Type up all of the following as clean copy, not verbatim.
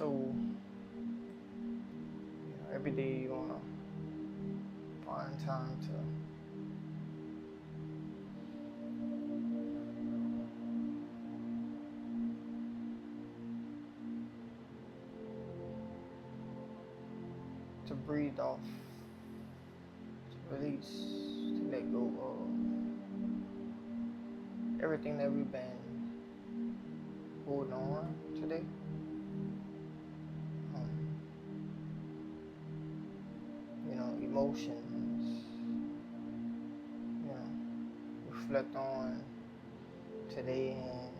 So every day you wanna find time to breathe off, to release, to let go of everything that we've been holding on today. Emotions, reflect on today, and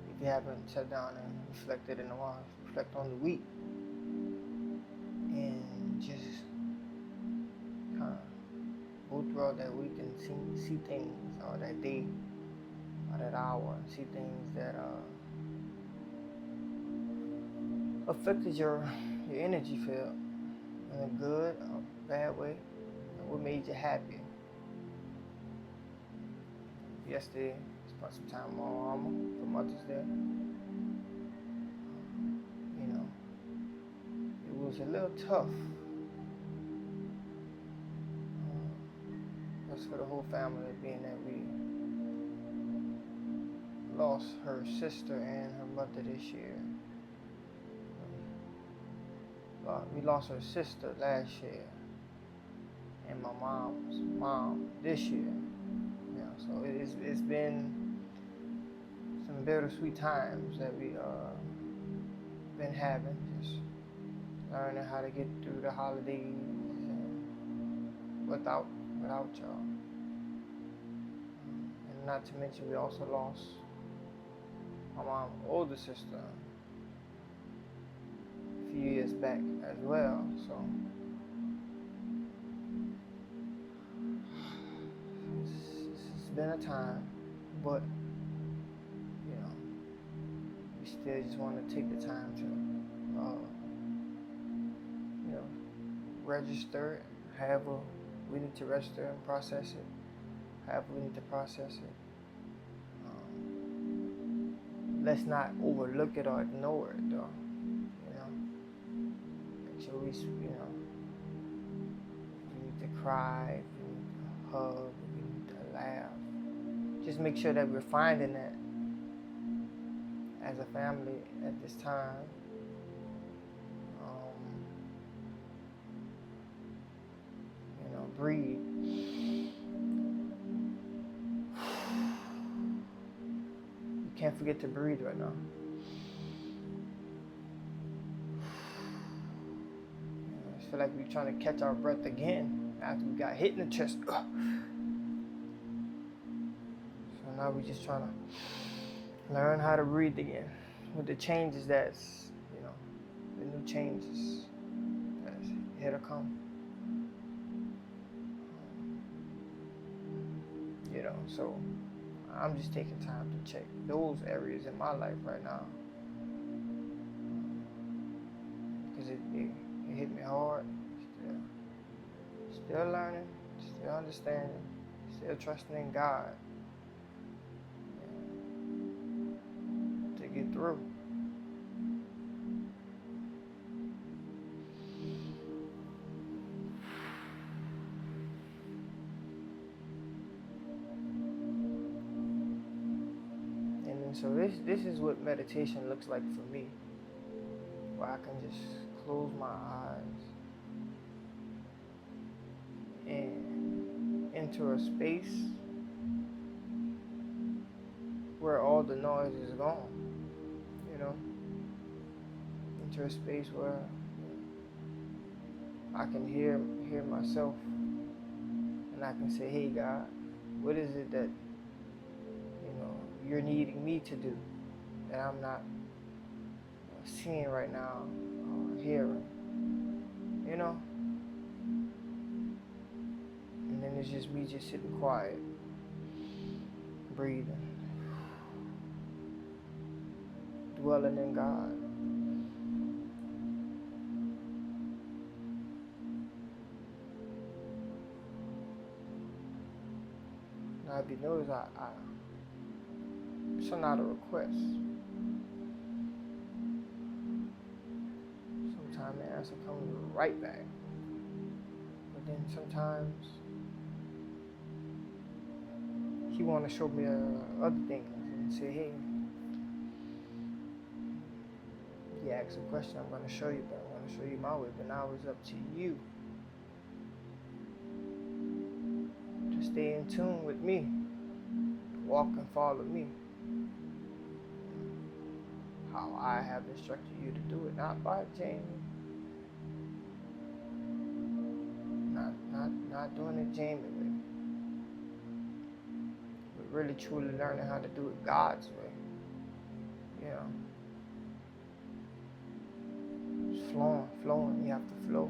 if you haven't sat down and reflected in a while, reflect on the week and just kind of go throughout that week and see things, or that day, or that hour, see things that affected your energy field in a good or bad way, and what made you happy. Yesterday, spent some time with my mama for Mother's Day. It was a little tough. Just for the whole family, being that we lost her sister and her mother this year. We lost her sister last year, and my mom's mom this year. So it's been some bittersweet times that we been having, just learning how to get through the holidays without y'all. And not to mention, we also lost my mom's older sister a few years back as well. So it's been a time, but we still just want to take the time to register it, we need to register and process it, we need to process it. Let's not overlook it or ignore it, though. Make sure we need to cry, we need to hug, we need to laugh. Just make sure that we're finding that as a family at this time. Breathe. You can't forget to breathe right now. I feel like we're trying to catch our breath again after we got hit in the chest. So now we're just trying to learn how to breathe again with the changes the new changes that's here to come. So I'm just taking time to check those areas in my life right now, because it hit me hard. Still learning, still understanding, still trusting in God to get through. So this is what meditation looks like for me, where I can just close my eyes and enter a space where all the noise is gone. Enter a space where I can hear myself, and I can say, "Hey God, what is it that you're needing me to do that I'm not seeing right now or hearing?" And then it's just me just sitting quiet, breathing, dwelling in God. Now, if you notice, I sent out a request. time the answer comes right back. But then sometimes he want to show me other things and say, hey, he asks a question, I'm going to show you, but I'm going to show you my way. But now it's up to you to stay in tune with me, walk and follow me, how I have instructed you to do it, not by Jamie, not doing it Jamie way, but really truly learning how to do it God's way. Just flowing. You have to flow.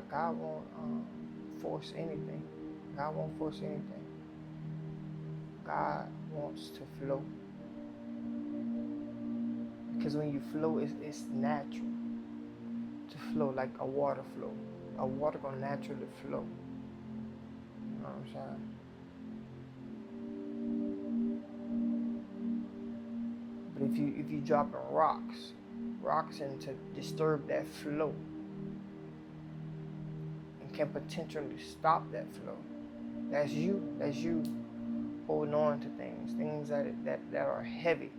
God won't force anything. God won't force anything. God wants to flow. Because when you flow, it's natural to flow like a water flow. A water gonna naturally flow. You know what I'm saying? But if you dropping rocks in to disturb that flow, and can potentially stop that flow. That's you holding on to things that are heavy,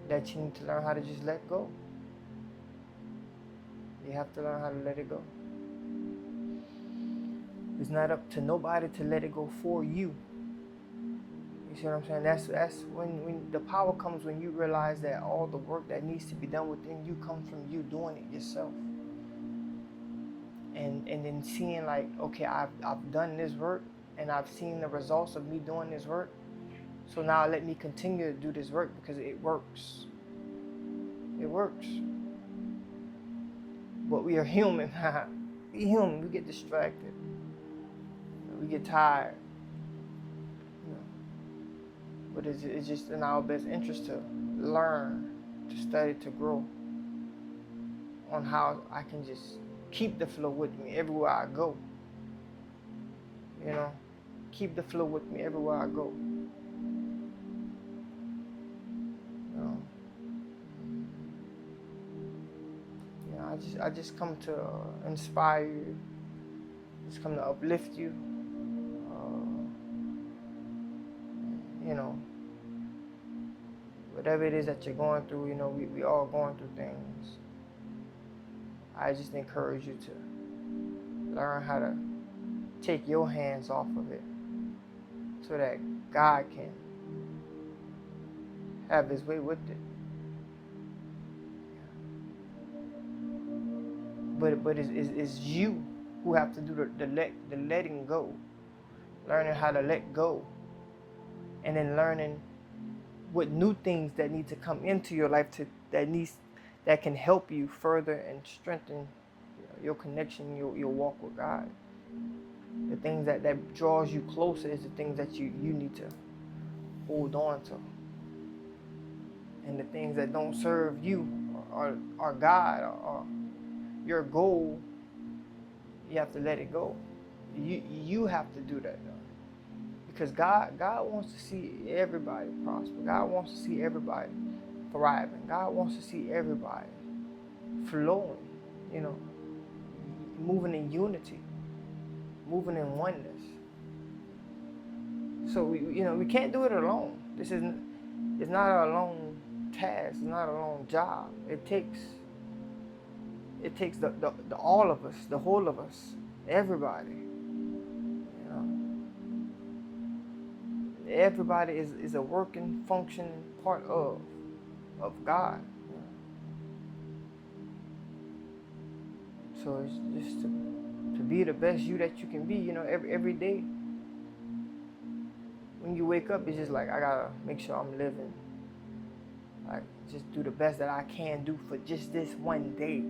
that you need to learn how to just let go. You have to learn how to let it go. It's not up to nobody to let it go for you. You see what I'm saying? That's when the power comes, when you realize that all the work that needs to be done within you comes from you doing it yourself. And then seeing like, okay, I've done this work and I've seen the results of me doing this work. So now let me continue to do this work because it works. It works. But we are human. We're human. We get distracted. We get tired. But it's just in our best interest to learn, to study, to grow on how I can just keep the flow with me everywhere I go. Keep the flow with me everywhere I go. I just come to inspire you. Just come to uplift you. Whatever it is that you're going through, we all going through things. I just encourage you to learn how to take your hands off of it so that God can have his way with it. But it's you who have to do the letting go. Learning how to let go. And then learning what new things that need to come into your life that can help you further and strengthen your connection, your walk with God. The things that draws you closer is the things that you need to hold on to. And the things that don't serve you or God or your goal, you have to let it go. You have to do that though. Because God wants to see everybody prosper. God wants to see everybody thriving. God wants to see everybody flowing, moving in unity, moving in oneness. So we can't do it alone. It's not a alone task. It's not a lone job. It takes the all of us, the whole of us, everybody. Everybody is a working, functioning part of God. So it's just to be the best you that you can be. Every day when you wake up, it's just like I gotta make sure I'm living. Like just do the best that I can do for just this one day.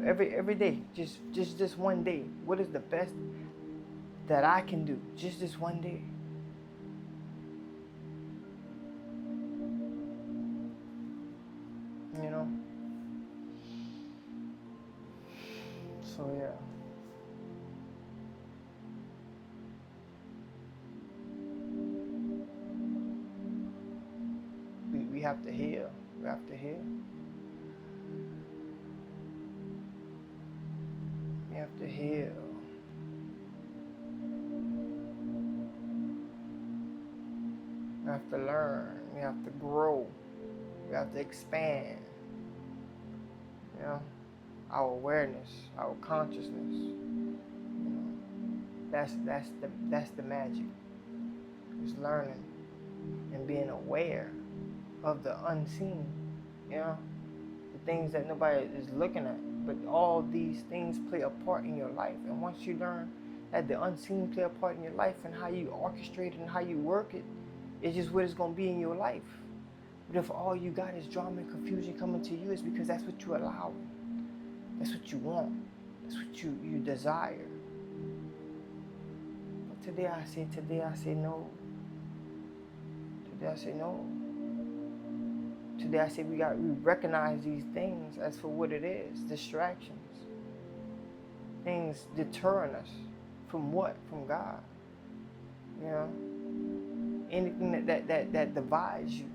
Every day, just this one day. What is the best that I can do just this one day? So yeah. We have to heal. We have to heal. We have to heal. We have to learn. We have to grow. We have to expand. You know, our awareness, our consciousness. You know, that's the magic. It's learning and being aware of the unseen. You know, the things that nobody is looking at. But all these things play a part in your life. And once you learn that the unseen play a part in your life and how you orchestrate it and how you work it, it's just what it's going to be in your life. But if all you got is drama and confusion coming to you, it's because that's what you allow. That's what you want. That's what you desire. But today I say no. Today I say no. Today I say we recognize these things as for what it is, distractions. Things deterring us from what? From God. You know? Anything that divides you.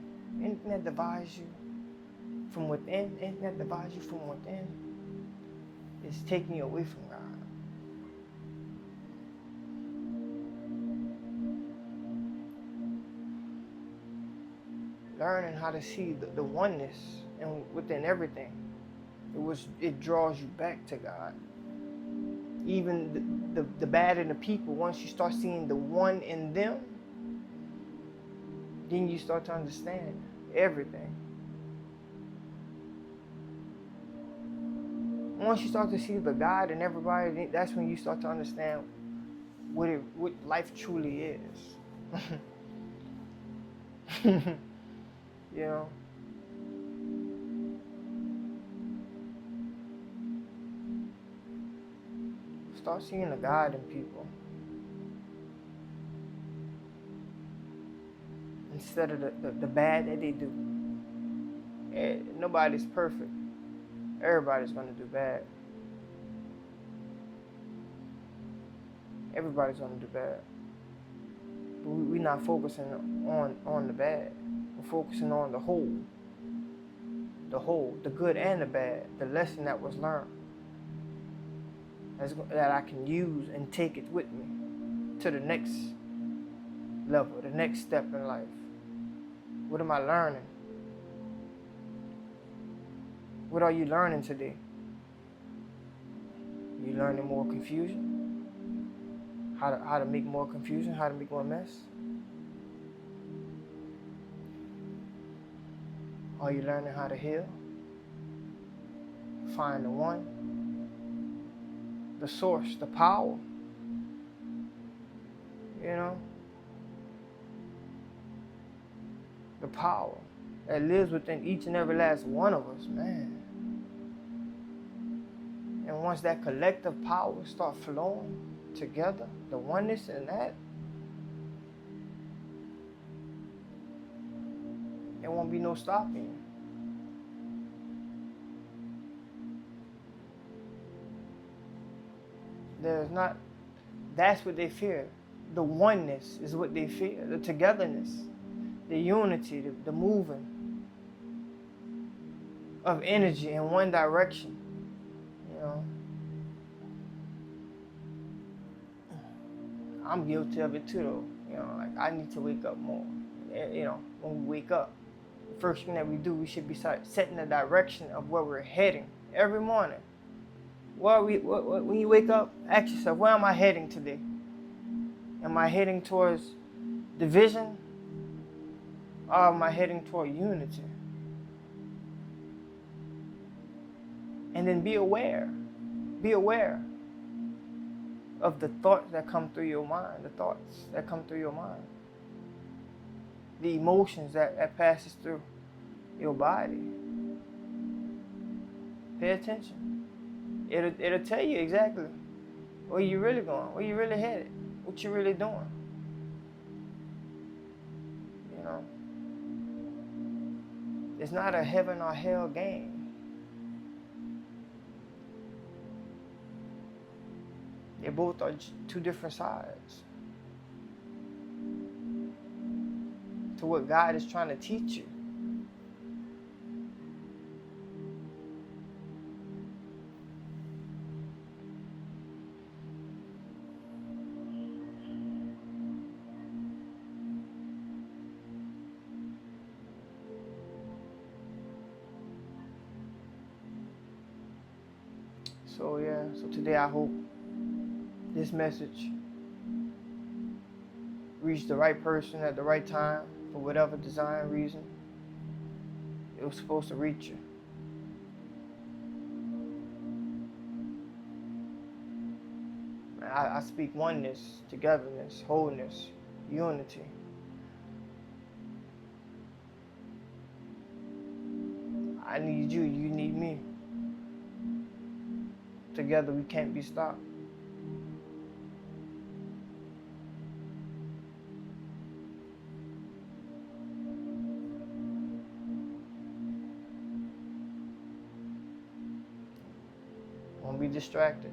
Anything that divides you from within, anything that divides you from within is taking you away from God. Learning how to see the oneness and within everything. It draws you back to God. Even the bad in the people, once you start seeing the one in them, then you start to understand everything. Once you start to see the God in everybody, that's when you start to understand what life truly is. You know? Start seeing the God in people. Instead of the bad that they do. Nobody's perfect. Everybody's going to do bad. Everybody's going to do bad. But we're not focusing on the bad. We're focusing on the whole. The whole, the good and the bad. The lesson that was learned. That I can use and take it with me to the next level, the next step in life. What am I learning? What are you learning today? You learning more confusion? How to make more confusion? How to make more mess? Are you learning how to heal? Find the one, the source, the power. You know? The power that lives within each and every last one of us, man. And once that collective power start flowing together, the oneness in that, there won't be no stopping. There's not, that's what they fear. The oneness is what they fear, the togetherness, the unity, the moving of energy in one direction. You know, I'm guilty of it too, though. You know, like I need to wake up more. You know, when we wake up, the first thing that we do, we should be setting the direction of where we're heading every morning. When you wake up, ask yourself, where am I heading today? Am I heading towards division? Or am I heading toward unity? And then be aware. Be aware of the thoughts that come through your mind, the thoughts that come through your mind, the emotions that passes through your body. Pay attention. It'll tell you exactly where you're really going, where you're really headed, what you're really doing. You know, it's not a heaven or hell game. They both are two different sides to what God is trying to teach you. So yeah, so today I hope this message reached the right person at the right time for whatever design reason it was supposed to reach you. I speak oneness, togetherness, wholeness, unity. I need you, you need me. Together we can't be stopped. Don't be distracted.